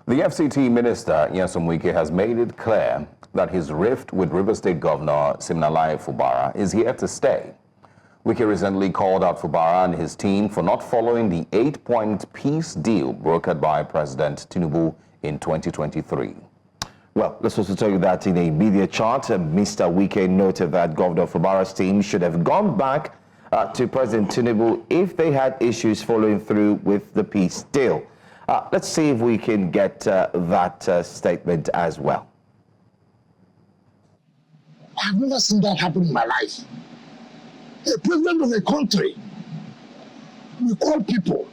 The FCT Minister Nyesom Wike has made it clear that his rift with River State Governor Demola Fubara is here to stay. Wike recently called out Fubara and his team for not following the 8-point peace deal brokered by President Tinubu in 2023. Well, let's also tell you that in a media chart, Mr. Wike noted that Governor Fubara's team should have gone back to President Tinubu if they had issues following through with the peace deal. Let's see if we can get that statement as well. I've never seen that happen in my life. A president of a country, we call people,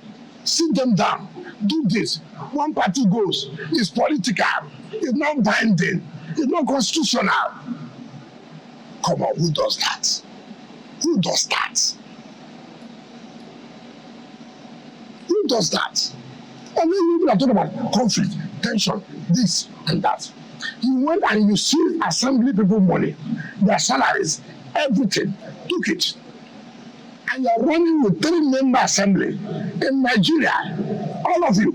sit them down, do this. One party goes, it's political, it's not binding, it's not constitutional. Come on, who does that? Who does that? Who does that? And then you are talking about conflict, tension, this and that. You went and you see assembly people money, their salaries, everything, took it. And you are running with 3-member assembly in Nigeria. All of you,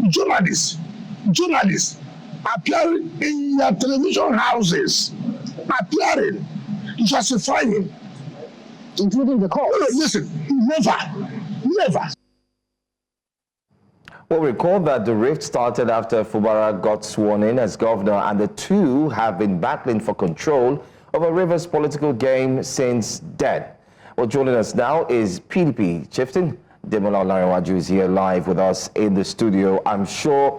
journalists, appearing in your television houses, appearing, justifying, including the court. Listen, never. Well, recall that the rift started after Fubara got sworn in as governor, and the two have been battling for control over Rivers' political game since then. Well, joining us now is PDP chieftain Demola Olarenwaju is here live with us in the studio. I'm sure,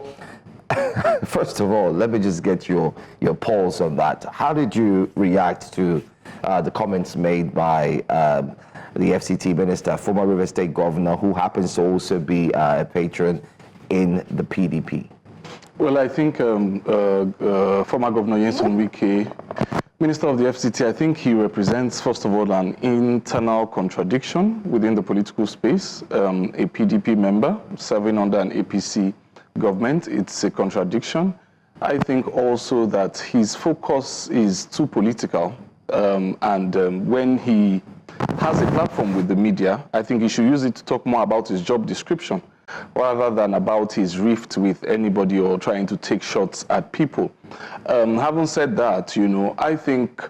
first of all, let me just get your pulse on that. How did you react to the comments made by the FCT minister, former River State governor, who happens to also be a patron in the PDP? Well, I think former Governor Nyesom Wike, Minister of the FCT, I think he represents, first of all, an internal contradiction within the political space. A PDP member serving under an APC government, it's a contradiction. I think also that his focus is too political, and when he has a platform with the media, I think he should use it to talk more about his job description rather than about his rift with anybody or trying to take shots at people. Having said that, I think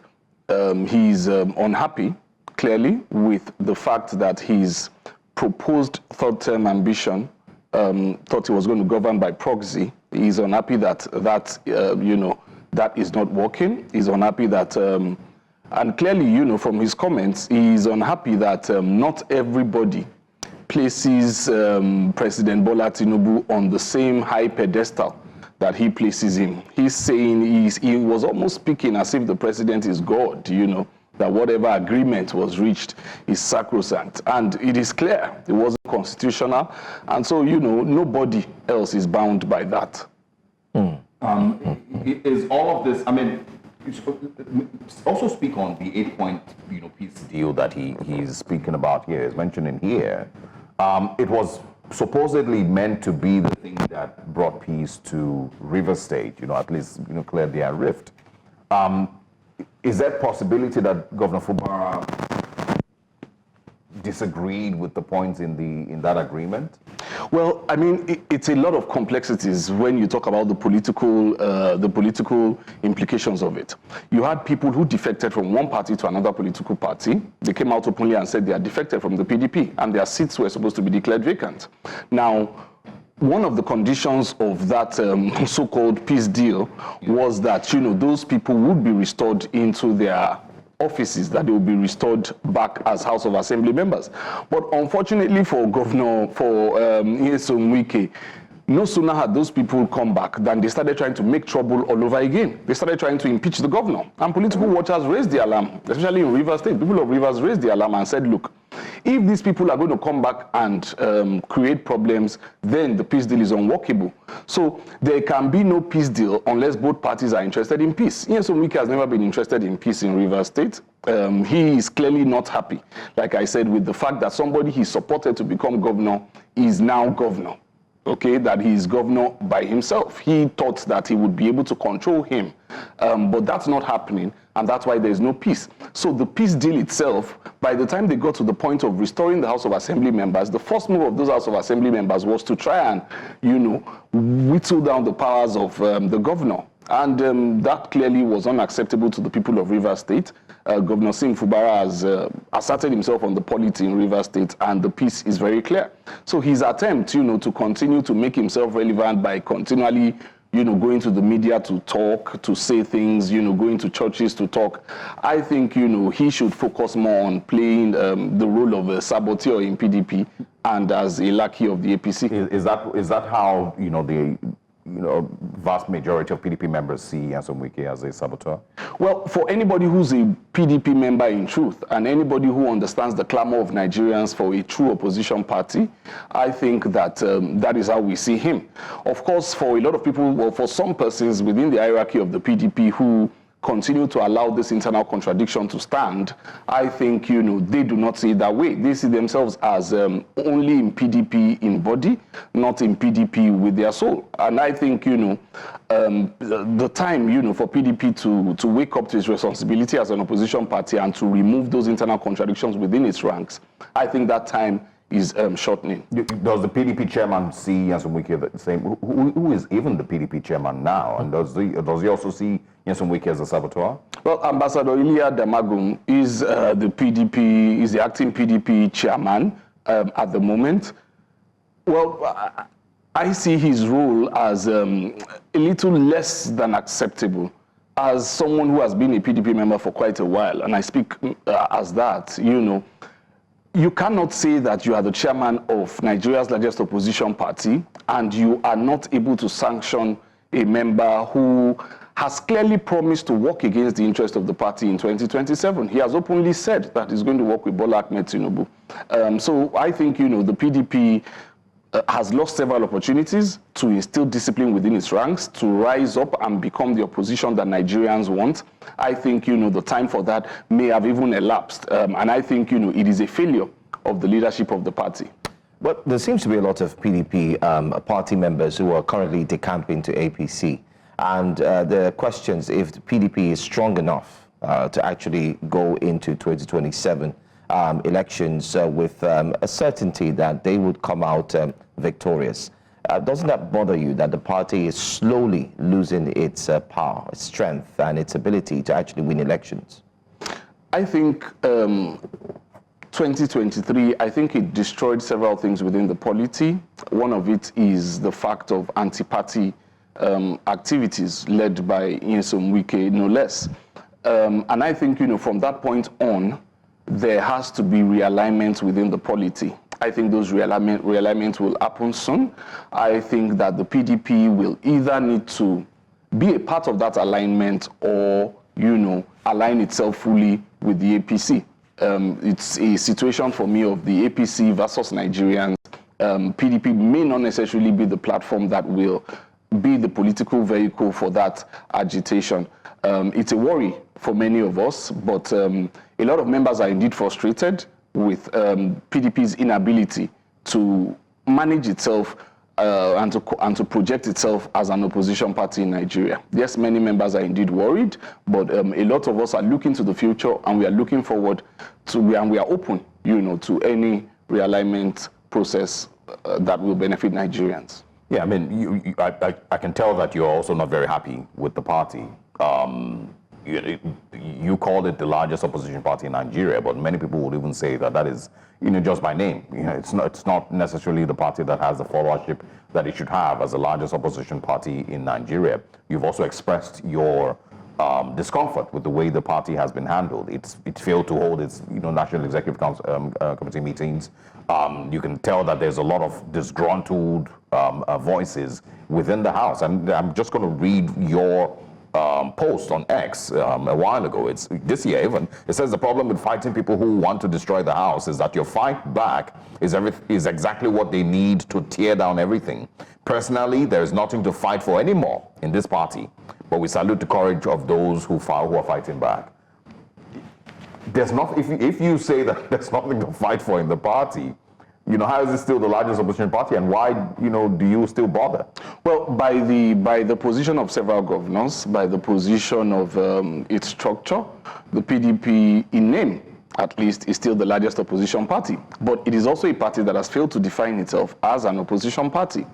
he's unhappy, clearly, with the fact that his proposed third-term ambition thought he was going to govern by proxy. He's unhappy that that is not working. He's unhappy that, and clearly, from his comments, he's unhappy that not everybody places President Bola Tinubu on the same high pedestal that he places him. He's saying he was almost speaking as if the president is God, that whatever agreement was reached is sacrosanct. And it is clear it wasn't constitutional. And so, nobody else is bound by that. Is all of this, also speak on the 8-point peace deal that he's speaking about here, is mentioning here. It was supposedly meant to be the thing that brought peace to River State, at least cleared their rift. Is there a possibility that Governor Fubara disagreed with the points in that agreement? Well, it's a lot of complexities when you talk about the political implications of it. You had people who defected from one party to another political party. They came out openly and said they are defected from the PDP, and their seats were supposed to be declared vacant. Now, one of the conditions of that so-called peace deal was that, those people would be restored into their offices, that they will be restored back as House of Assembly members. But unfortunately for Nyesom Wike, no sooner had those people come back than they started trying to make trouble all over again. They started trying to impeach the governor. And political watchers raised the alarm, especially in Rivers State. People of Rivers raised the alarm and said, look, if these people are going to come back and create problems, then the peace deal is unworkable. So there can be no peace deal unless both parties are interested in peace. Nyesom Wike has never been interested in peace in Rivers State. He is clearly not happy, like I said, with the fact that somebody he supported to become governor is now governor. Okay, that he is governor by himself. He thought that he would be able to control him, but that's not happening. and that's why there is no peace. So the peace deal itself, by the time they got to the point of restoring the House of Assembly members, the first move of those House of Assembly members was to try and, whittle down the powers of the governor. And that clearly was unacceptable to the people of Rivers State. Governor Fubara has asserted himself on the polity in Rivers State, and the peace is very clear. So his attempt, to continue to make himself relevant by continually, going to the media to talk, to say things, going to churches to talk, I think, he should focus more on playing the role of a saboteur in PDP and as a lackey of the APC. Is that how, the vast majority of PDP members see Nyesom Wike as a saboteur? Well, for anybody who's a PDP member in truth, and anybody who understands the clamor of Nigerians for a true opposition party, I think that that is how we see him. Of course, for a lot of people, well, for some persons within the hierarchy of the PDP who continue to allow this internal contradiction to stand, I think, they do not see it that way. They see themselves as only in PDP in body, not in PDP with their soul. And I think, the time, for PDP to wake up to its responsibility as an opposition party and to remove those internal contradictions within its ranks, I think that time is shortening. Does the PDP chairman see Nyesom Wike the same? Who is even the PDP chairman now? And does he also see Nyesom Wike as a saboteur? Well, Ambassador Ilia Damagum is the acting PDP chairman at the moment. Well, I see his role as a little less than acceptable. As someone who has been a PDP member for quite a while, and I speak as that, you cannot say that you are the chairman of Nigeria's largest opposition party and you are not able to sanction a member who has clearly promised to work against the interest of the party in 2027. He has openly said that he's going to work with Bola Tinubu. So I think, the PDP has lost several opportunities to instill discipline within its ranks, to rise up and become the opposition that Nigerians want. I think, the time for that may have even elapsed. And I think, it is a failure of the leadership of the party. But there seems to be a lot of PDP party members who are currently decamping to APC. And there are questions if the PDP is strong enough to actually go into 2027 elections with a certainty that they would come out victorious. Doesn't that bother you that the party is slowly losing its power, its strength, and its ability to actually win elections? I think 2023, I think it destroyed several things within the polity. One of it is the fact of anti-party activities led by Nyesom Wike, no less. And I think, from that point on, there has to be realignment within the polity. I think those realignment will happen soon. I think that the PDP will either need to be a part of that alignment or, align itself fully with the APC. It's a situation for me of the APC versus Nigerians. PDP may not necessarily be the platform that will be the political vehicle for that agitation. It's a worry for many of us, but a lot of members are indeed frustrated with PDP's inability to manage itself and to project itself as an opposition party in Nigeria. Yes, many members are indeed worried, but a lot of us are looking to the future, and we are looking forward to, and we are open, to any realignment process that will benefit Nigerians. Yeah, I mean, I can tell that you're also not very happy with the party. You called it the largest opposition party in Nigeria, but many people would even say that that is, just by name. It's not necessarily the party that has the followership that it should have as the largest opposition party in Nigeria. You've also expressed your discomfort with the way the party has been handled. It failed to hold its National Executive Committee meetings. You can tell that there's a lot of disgruntled voices within the House. And I'm just going to read your post on X a while ago. It's this year even. It says the problem with fighting people who want to destroy the House is that your fight back is exactly what they need to tear down everything. Personally, there is nothing to fight for anymore in this party, but we salute the courage of those who are fighting back. There's not. If you say that there's nothing to fight for in the party, How is it still the largest opposition party, and why, do you still bother? Well, by the position of several governors, by the position of its structure, the PDP in name, at least, is still the largest opposition party. But it is also a party that has failed to define itself as an opposition party.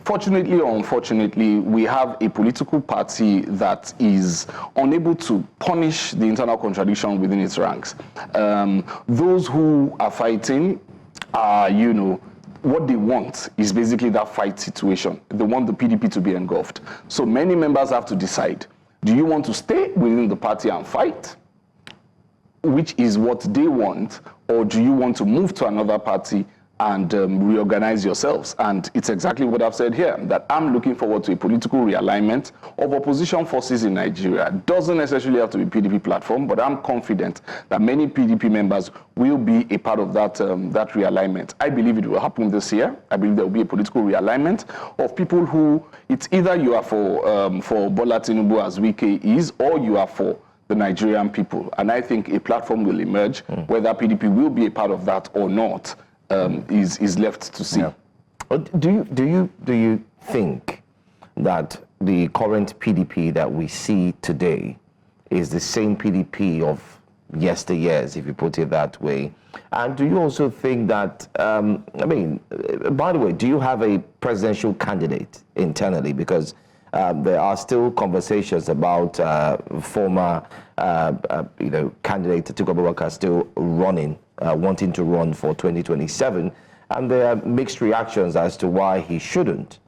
Fortunately or unfortunately, we have a political party that is unable to punish the internal contradiction within its ranks. Those who are fighting are, what they want is basically that fight situation. They want the PDP to be engulfed. So many members have to decide, do you want to stay within the party and fight, which is what they want, or do you want to move to another party and reorganize yourselves? And it's exactly what I've said here, that I'm looking forward to a political realignment of opposition forces in Nigeria. Doesn't necessarily have to be PDP platform, but I'm confident that many PDP members will be a part of that realignment. I believe it will happen this year. I believe there will be a political realignment of people who, it's either you are for Bola Tinubu as Wike is, or you are for the Nigerian people. And I think a platform will emerge. Whether PDP will be a part of that or not is left to see. Yeah. Do you think that the current PDP that we see today is the same PDP of yesteryears, if you put it that way? And do you also think that, by the way, do you have a presidential candidate internally? Because there are still conversations about former, candidate Atiku Abubakar still running, wanting to run for 2027, and there are mixed reactions as to why he shouldn't.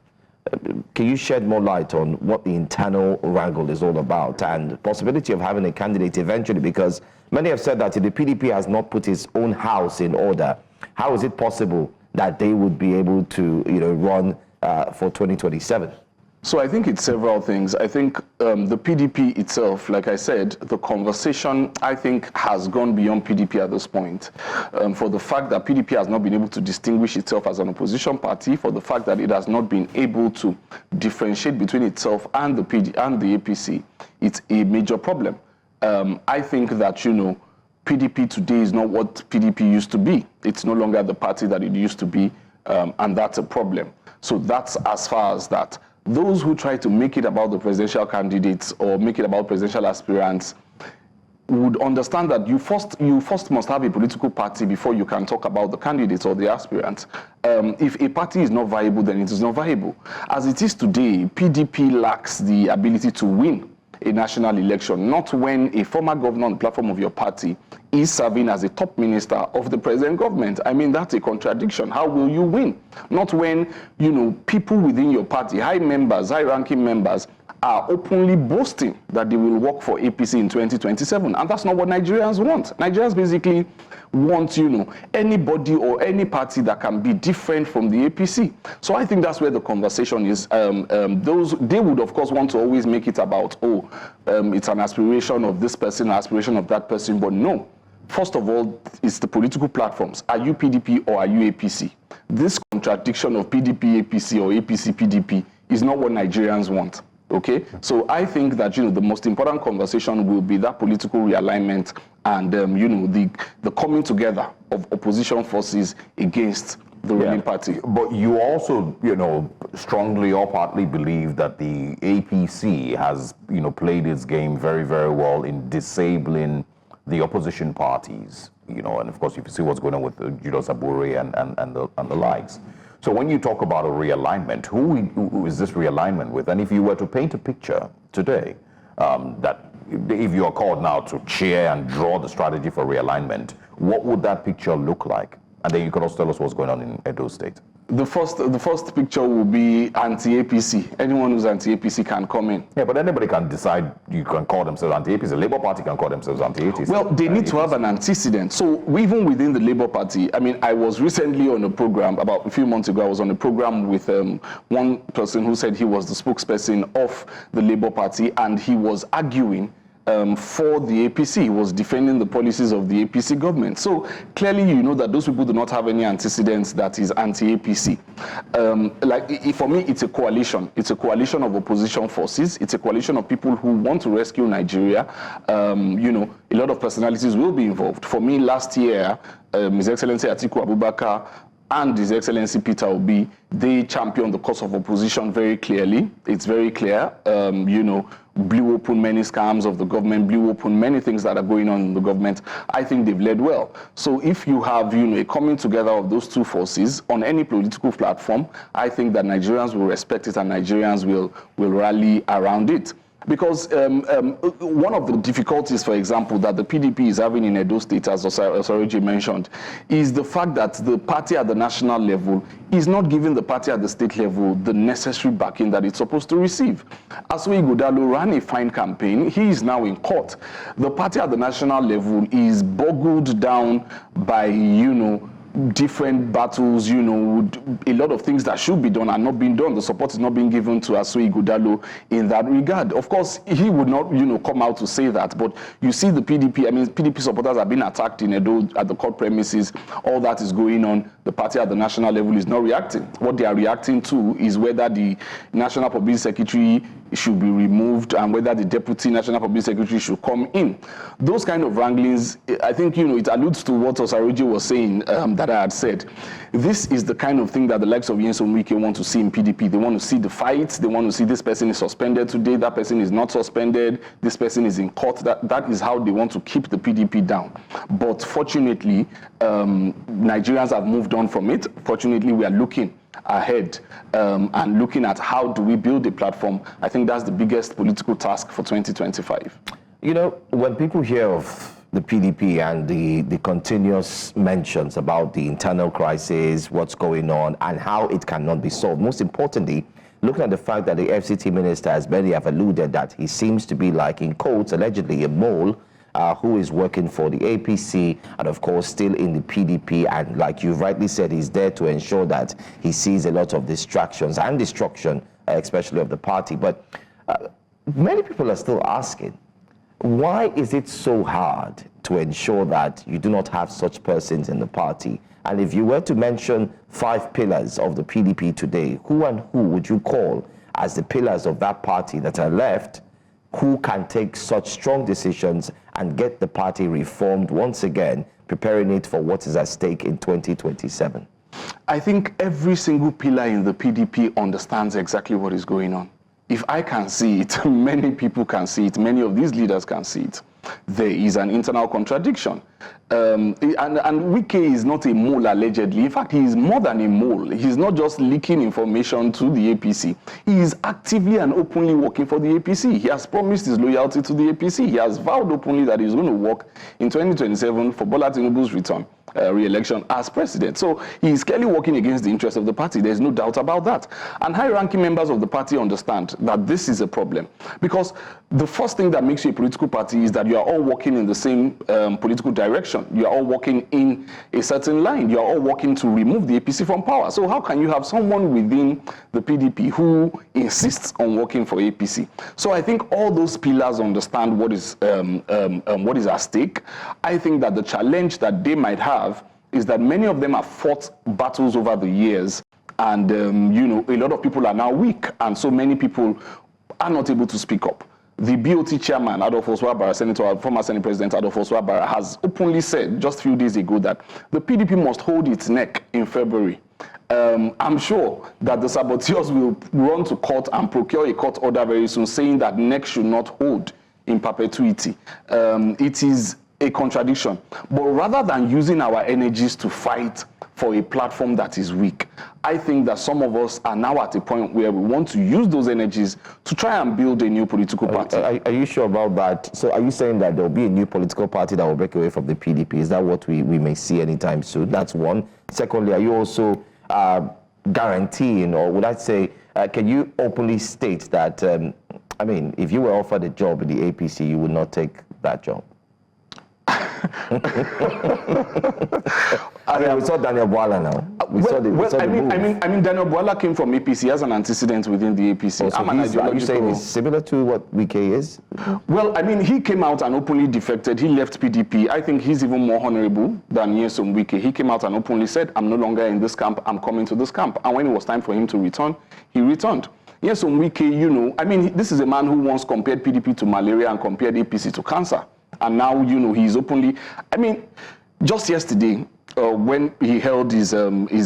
Can you shed more light on what the internal wrangle is all about and the possibility of having a candidate eventually? Because many have said that if the PDP has not put its own house in order, how is it possible that they would be able to, run for 2027? So I think it's several things. I think the PDP itself, like I said, the conversation, I think, has gone beyond PDP at this point. For the fact that PDP has not been able to distinguish itself as an opposition party, for the fact that it has not been able to differentiate between itself and the APC, it's a major problem. I think that, PDP today is not what PDP used to be. It's no longer the party that it used to be, and that's a problem. So that's as far as that. Those who try to make it about the presidential candidates or make it about presidential aspirants would understand that you first must have a political party before you can talk about the candidates or the aspirants. If a party is not viable, then it is not viable. As it is today, PDP lacks the ability to win a national election, not when a former governor on the platform of your party is serving as a top minister of the present government. I mean, that's a contradiction. How will you win? Not when, people within your party, high-ranking members, are openly boasting that they will work for APC in 2027. And that's not what Nigerians want. Nigerians basically want, anybody or any party that can be different from the APC. So I think that's where the conversation is. They would, of course, want to always make it about, it's an aspiration of this person, an aspiration of that person. But no. First of all, it's the political platforms. Are you PDP or are you APC? This contradiction of PDP, APC or APC, PDP is not what Nigerians want. Okay, so I think that the most important conversation will be that political realignment and the coming together of opposition forces against the ruling party. But you also strongly or partly believe that the APC has played its game very, very well in disabling the opposition parties. And of course, if you see what's going on with Julius Abure and the likes. So when you talk about a realignment, who is this realignment with? And if you were to paint a picture today, that if you are called now to chair and draw the strategy for realignment, what would that picture look like? And then you can also tell us what's going on in Edo State. The first picture will be anti-APC. Anyone who's anti-APC can come in. Yeah, but anybody can decide you can call themselves anti-APC. The Labour Party can call themselves anti-APC. Well, they need to have an antecedent. So even within the Labour Party, I was recently on a program, about a few months ago, I was on a program with one person who said he was the spokesperson of the Labour Party, and he was arguing for the APC. He was defending the policies of the APC government. So clearly, that those people do not have any antecedents that is anti-APC. For me, it's a coalition. It's a coalition of opposition forces. It's a coalition of people who want to rescue Nigeria. A lot of personalities will be involved. For me, last year, His Excellency Atiku Abubakar and His Excellency Peter Obi, they champion the cause of opposition very clearly. It's very clear, blew open many scams of the government, blew open many things that are going on in the government. I think they've led well. So if you have, a coming together of those two forces on any political platform, I think that Nigerians will respect it and Nigerians will rally around it. Because one of the difficulties, for example, that the PDP is having in Edo State, as Osoroji mentioned, is the fact that the party at the national level is not giving the party at the state level the necessary backing that it's supposed to receive. Asui Godalo ran a fine campaign. He is now in court. The party at the national level is boggled down by, different battles, a lot of things that should be done are not being done. The support is not being given to Asui Godalo in that regard. Of course, he would not, come out to say that, but you see the PDP, PDP supporters have been attacked in Edo at the court premises. All that is going on. The party at the national level is not reacting. What they are reacting to is whether the National Public Secretary should be removed and whether the Deputy National Public Secretary should come in. Those kind of wranglings, I think, it alludes to what Osoroji was saying that I had said. This is the kind of thing that the likes of Nyesom Wike want to see in PDP. They want to see the fights. They want to see this person is suspended today, that person is not suspended, this person is in court. That is how they want to keep the PDP down. But fortunately, Nigerians have moved on from it. Fortunately, we are looking ahead and looking at how do we build a platform. I think that's the biggest political task for 2025. When people hear of the PDP and the continuous mentions about the internal crisis, what's going on, and how it cannot be solved, most importantly, looking at the fact that the FCT minister, as many have alluded, that he seems to be like, in quotes, allegedly a mole, who is working for the APC and, of course, still in the PDP. And like you rightly said, he's there to ensure that he sees a lot of distractions and destruction, especially of the party. But many people are still asking, why is it so hard to ensure that you do not have such persons in the party? And if you were to mention 5 pillars of the PDP today, who and who would you call as the pillars of that party that are left, who can take such strong decisions and get the party reformed once again, preparing it for what is at stake in 2027? I think every single pillar in the PDP understands exactly what is going on. If I can see it, many people can see it, many of these leaders can see it. There is an internal contradiction. And Wike is not a mole, allegedly. In fact, he is more than a mole. He's not just leaking information to the APC. He is actively and openly working for the APC. He has promised his loyalty to the APC. He has vowed openly that he's going to work in 2027 for Bola Tinubu's return. Re-election as president. So he is clearly working against the interests of the party. There's no doubt about that. And high-ranking members of the party understand that this is a problem. Because the first thing that makes you a political party is that you are all working in the same political direction. You are all working in a certain line. You are all working to remove the APC from power. So how can you have someone within the PDP who insists on working for APC? So I think all those pillars understand what is at stake. I think that the challenge that they might have is that many of them have fought battles over the years, and a lot of people are now weak, and so many people are not able to speak up. The BOT chairman, Adolfo Oswabara, former Senate President Adolfo Oswabara, has openly said just a few days ago that the PDP must hold its neck in February. I'm sure that the saboteurs will run to court and procure a court order very soon saying that neck should not hold in perpetuity. It is a contradiction. But rather than using our energies to fight for a platform that is weak, I think that some of us are now at a point where we want to use those energies to try and build a new political party. Are you sure about that? So are you saying that there will be a new political party that will break away from the PDP? Is that what we may see anytime soon? That's one. Secondly, are you also guaranteeing, or would I say, can you openly state that, if you were offered a job in the APC, you would not take that job? We saw Daniel Bola now. Daniel Bola came from APC. He has an antecedent within the APC. Are you saying it's similar to what Wike is? Well, he came out and openly defected. He left PDP. I think he's even more honorable than Nyesom Wike. He came out and openly said, I'm no longer in this camp, I'm coming to this camp. And when it was time for him to return, he returned. Nyesom Wike, this is a man who once compared PDP to malaria and compared APC to cancer. And now, he's openly, just yesterday, when he held his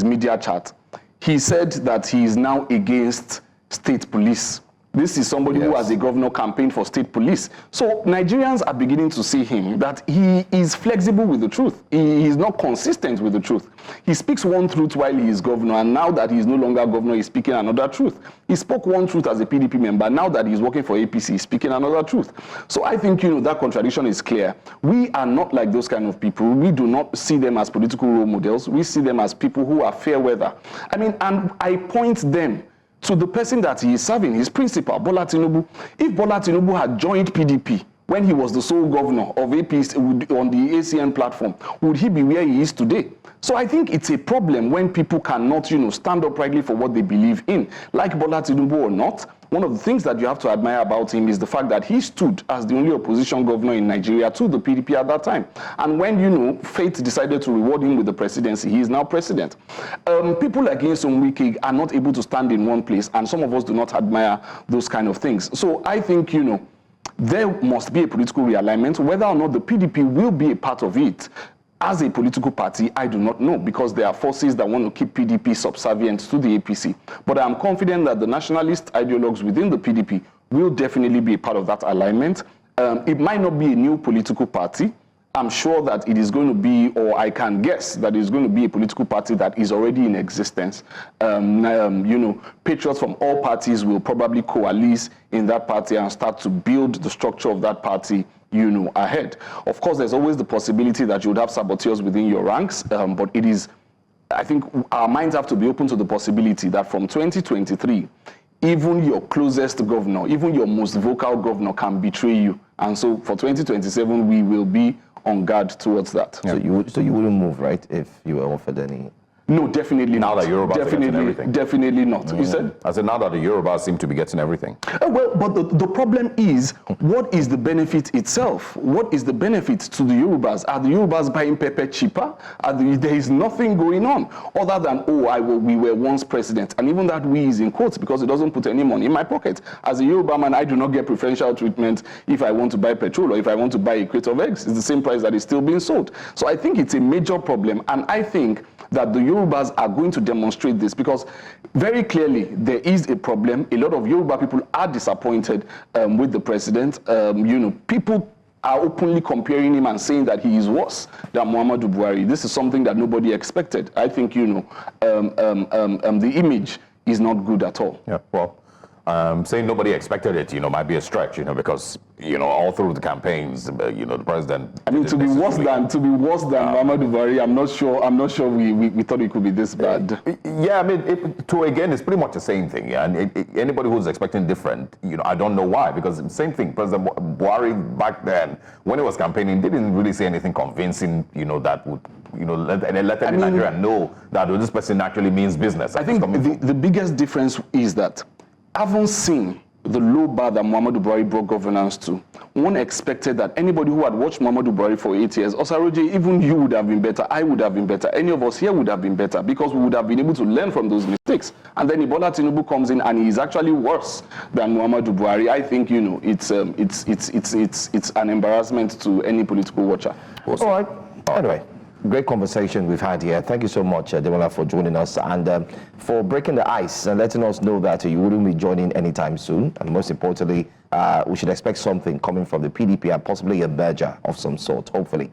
media chat, he said that he is now against state police. This is somebody who, as a governor, campaigned for state police. So Nigerians are beginning to see him that he is flexible with the truth. He is not consistent with the truth. He speaks one truth while he is governor, and now that he is no longer governor, he's speaking another truth. He spoke one truth as a PDP member. Now that he's working for APC, he's speaking another truth. So I think, that contradiction is clear. We are not like those kind of people. We do not see them as political role models. We see them as people who are fair weather. I mean, and I point them to the person that he is serving, his principal, Bola Tinubu. If Bola Tinubu had joined PDP when he was the sole governor of APC on the ACN platform, would he be where he is today? So I think it's a problem when people cannot, stand uprightly for what they believe in. Like Bola Tinubu or not, one of the things that you have to admire about him is the fact that he stood as the only opposition governor in Nigeria to the PDP at that time. And when, fate decided to reward him with the presidency, he is now president. People like Nyesom Wike are not able to stand in one place, and some of us do not admire those kind of things. So I think, there must be a political realignment. Whether or not the PDP will be a part of it, as a political party, I do not know, because there are forces that want to keep PDP subservient to the APC. But I am confident that the nationalist ideologues within the PDP will definitely be a part of that alignment. It might not be a new political party. I'm sure that it is going to be, or I can guess that it's going to be a political party that is already in existence. Patriots from all parties will probably coalesce in that party and start to build the structure of that party ahead. Of course, there's always the possibility that you would have saboteurs within your ranks, but it is, I think our minds have to be open to the possibility that from 2023, even your closest governor, even your most vocal governor can betray you. And so for 2027, we will be on guard towards that. Yeah. So you wouldn't move, right, if you were offered any? No, definitely now not. That Yorubas are getting everything. Definitely not. You said? I said now that the Yorubas seem to be getting everything. Well, but the problem is, what is the benefit itself? What is the benefit to the Yorubas? Are the Yorubas buying pepper cheaper? There is nothing going on other than, we were once president. And even that "we" is in quotes because it doesn't put any money in my pocket. As a Yoruba man, I do not get preferential treatment if I want to buy petrol or if I want to buy a crate of eggs. It's the same price that is still being sold. So I think it's a major problem. And I think that the Yorubas are going to demonstrate this because very clearly there is a problem. A lot of Yoruba people are disappointed with the president. People are openly comparing him and saying that he is worse than Muhammadu Buhari. This is something that nobody expected. I think, the image is not good at all. Yeah, well, saying nobody expected it, might be a stretch, because, all through the campaigns, the president. I mean, to be worse than Muhammadu Buhari, I'm not sure we thought it could be this bad. Yeah, I mean, it's pretty much the same thing. Yeah, and anybody who's expecting different, I don't know why, because same thing. President Buhari back then, when he was campaigning, didn't really say anything convincing, that would, let any Nigerian know that this person actually means business. I think the biggest difference is that having seen the low bar that Muhammadu Buhari brought governance to, one expected that anybody who had watched Muhammadu Buhari for 8 years, Osaroje, even you would have been better, I would have been better, any of us here would have been better, because we would have been able to learn from those mistakes. And then Bola Tinubu comes in and he is actually worse than Muhammadu Buhari. I think, it's an embarrassment to any political watcher. All right. Anyway. Great conversation we've had here. Thank you so much, Demola, for joining us and for breaking the ice and letting us know that you wouldn't be joining anytime soon. And most importantly, we should expect something coming from the PDP and possibly a merger of some sort, hopefully.